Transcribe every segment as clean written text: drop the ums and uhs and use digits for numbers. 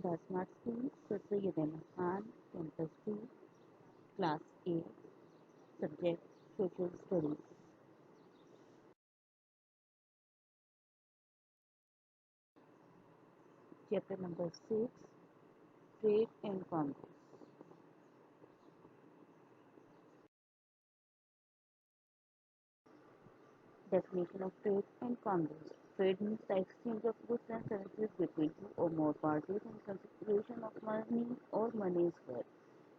The Smart School, Sri Mahan, Campus 2, Class A, Subject Social Studies. Chapter number 6, Trade and Commerce. Definition of trade and commerce. Trade means the exchange of goods and services between two or more parties in consideration of money or money is worth.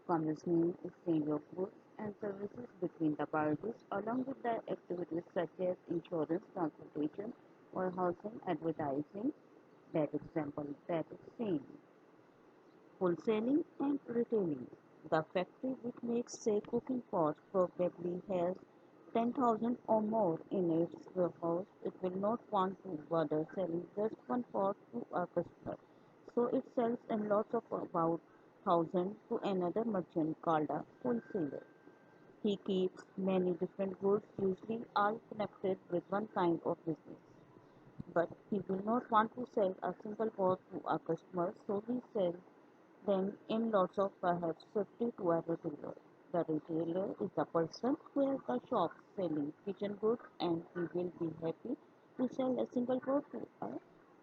Commerce means exchange of goods and services between the parties along with the activities such as insurance, transportation, warehousing, advertising. That example, that exchange. Wholesaling and retailing. The factory which makes, say, cooking pots probably has 10,000 or more in its warehouse. It will not want to bother selling just one pot to a customer. So it sells in lots of about 1,000 to another merchant called a wholesaler. He keeps many different goods, usually all connected with one kind of business. But he will not want to sell a single pot to a customer, so he sells them in lots of perhaps 50 to a retailer. The retailer is the person who has the shop selling kitchen goods and he will be happy to sell a single pot to a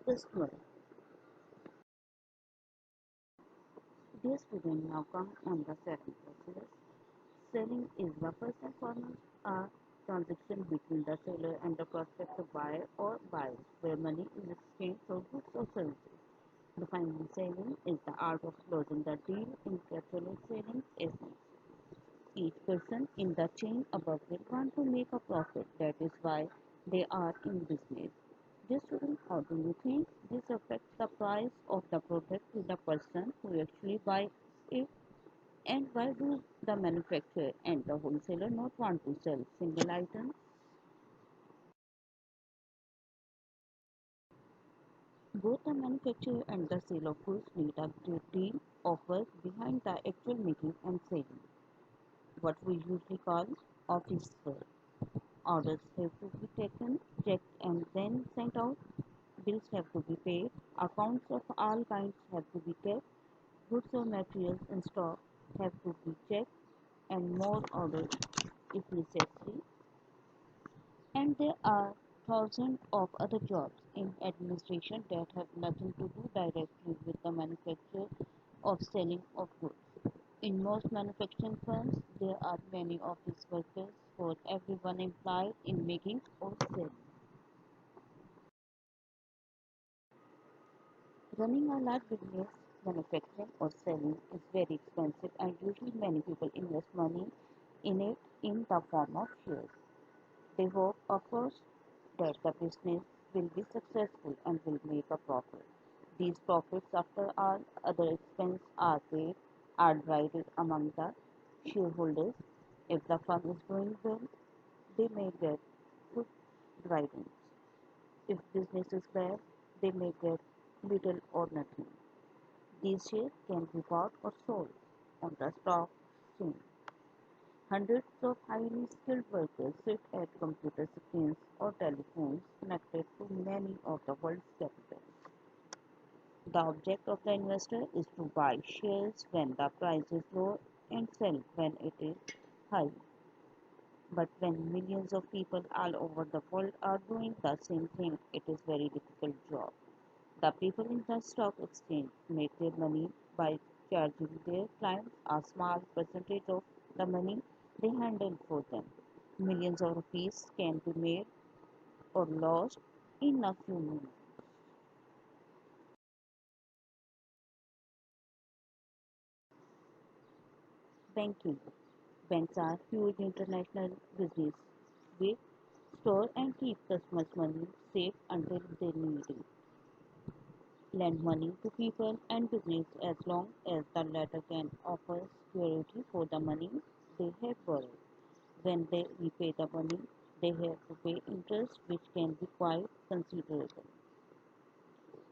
customer. Dear student, now come on the second process. Selling is the first and foremost a transaction between the seller and the prospective buyer or buyers, where money is exchanged for goods or services. Defining selling is the art of closing the deal in capitalized selling essence. Each person in the chain above will want to make a profit. That is why they are in business. Dear student, how do you think this affects the price of the product to the person who actually buys it? And why do the manufacturer and the wholesaler not want to sell single items? Both the manufacturer and the sale of goods need a great deal of work behind the actual making and selling, what we usually call office work. Orders have to be taken, checked, and then sent out. Bills have to be paid. Accounts of all kinds have to be kept. Goods or materials in stock have to be checked, and more orders if necessary. And there are thousands of other jobs in administration that have nothing to do directly with the manufacture or selling of goods. In most manufacturing firms, there are many office workers for everyone employed in making or selling. Running a large business, manufacturing or selling is very expensive and usually many people invest money in it in the form of shares. They hope, of course, that the business will be successful and will make a profit. These profits, after all other expenses are paid, are divided among the shareholders. If the firm is doing well, they may get good dividends. If business is bad, they may get little or nothing. These shares can be bought or sold on the stock exchange. Hundreds of highly skilled workers sit at computer screens or telephones connected to many of the world's capitals. The object of the investor is to buy shares when the price is low and sell when it is high. But when millions of people all over the world are doing the same thing, it is a very difficult job. The people in the stock exchange make their money by charging their clients a small percentage of the money they handle for them. Millions of rupees can be made or lost in a few minutes. Banking. Banks are huge international business. They store and keep customers' money safe until they need it. Lend money to people and business as long as the latter can offer security for the money they have borrowed. When they repay the money, they have to pay interest which can be quite considerable.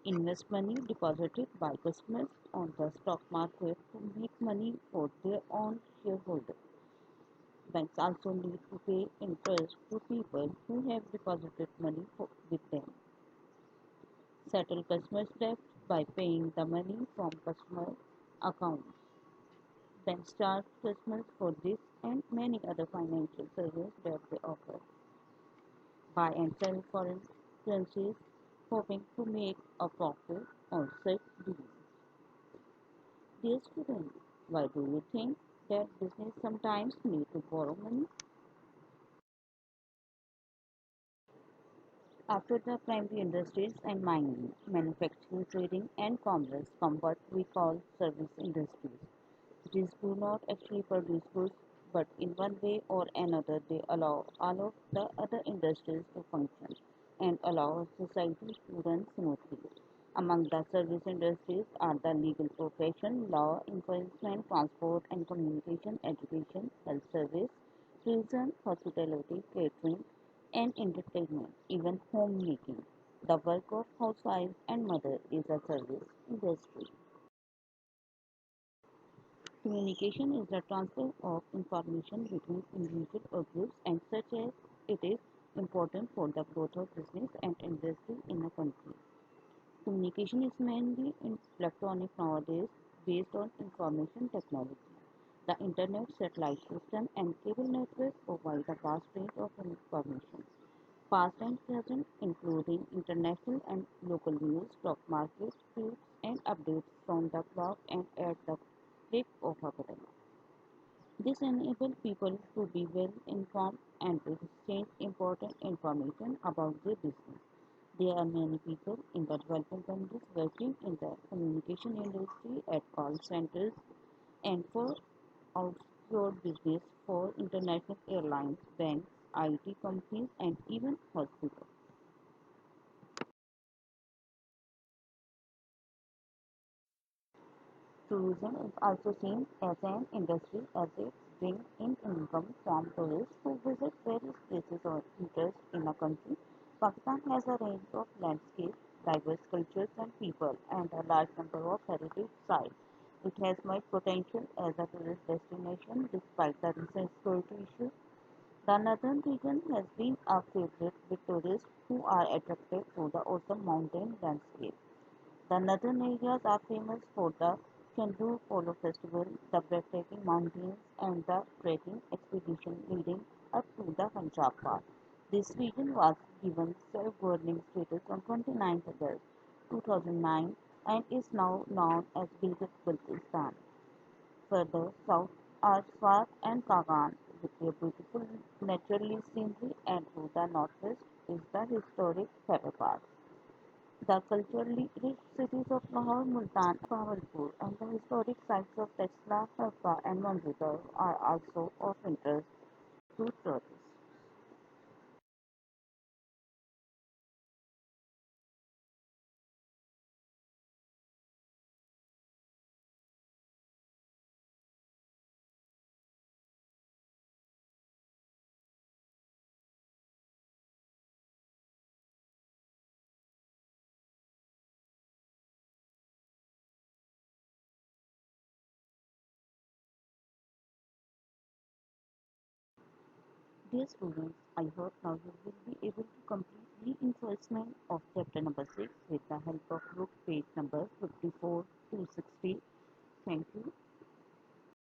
Invest money deposited by customers on the stock market to make money for their own shareholders. Banks also need to pay interest to people who have deposited money with them. Settle customers' debt by paying the money from customer accounts, then charge customers for this and many other financial services that they offer. Buy and sell foreign currencies, hoping to make a profit on such deals. Dear students, why do you think that business sometimes need to borrow money? After the primary industries and mining, manufacturing, trading, and commerce come what we call service industries. These do not actually produce goods, but in one way or another they allow all of the other industries to function and allow society to run smoothly. Among the service industries are the legal profession, law enforcement, transport and communication, education, health service, tourism, hospitality, catering, and entertainment, even homemaking. The work of housewife and mother is a service industry. Communication is the transfer of information between individuals or groups and such as it is important for the growth of business and industry in a country. Communication is mainly electronic nowadays based on information technology. The internet, satellite system and cable network provide a vast range of information, past and present, including international and local news, stock market, news and updates from the blog and at the click of a button. This enables people to be well informed and to exchange important information about their business. There are many people in the developing countries working in the communication industry at call centers and for outsourced business for international airlines, banks, IT companies, and even hospitals. Tourism is also seen as an industry as it brings in income from tourists who visit various places of interest in a country. Pakistan has a range of landscapes, diverse cultures and people, and a large number of heritage sites. It has much potential as a tourist destination despite the recent security issues. The northern region has been a favorite with tourists who are attracted to the awesome mountain landscape. The northern areas are famous for the Chandu Polo Festival, the breathtaking mountains, and the trekking expedition leading up to the Punjab Pass. This region was given self-governing status on 29th August 2009 and is now known as Gilgit-Baltistan. Further south are Swat and Kagan with their beautiful naturally scenery, and to the northwest is the historic Hyderabad. The culturally rich cities of Lahore, Multan, Bahawalpur, and the historic sites of Tesla, Harpa, and Manjudar are also of interest to tourists. Dear students, I hope now you will be able to complete reinforcement of chapter number 6 with the help of book page number 54 to 60. Thank you.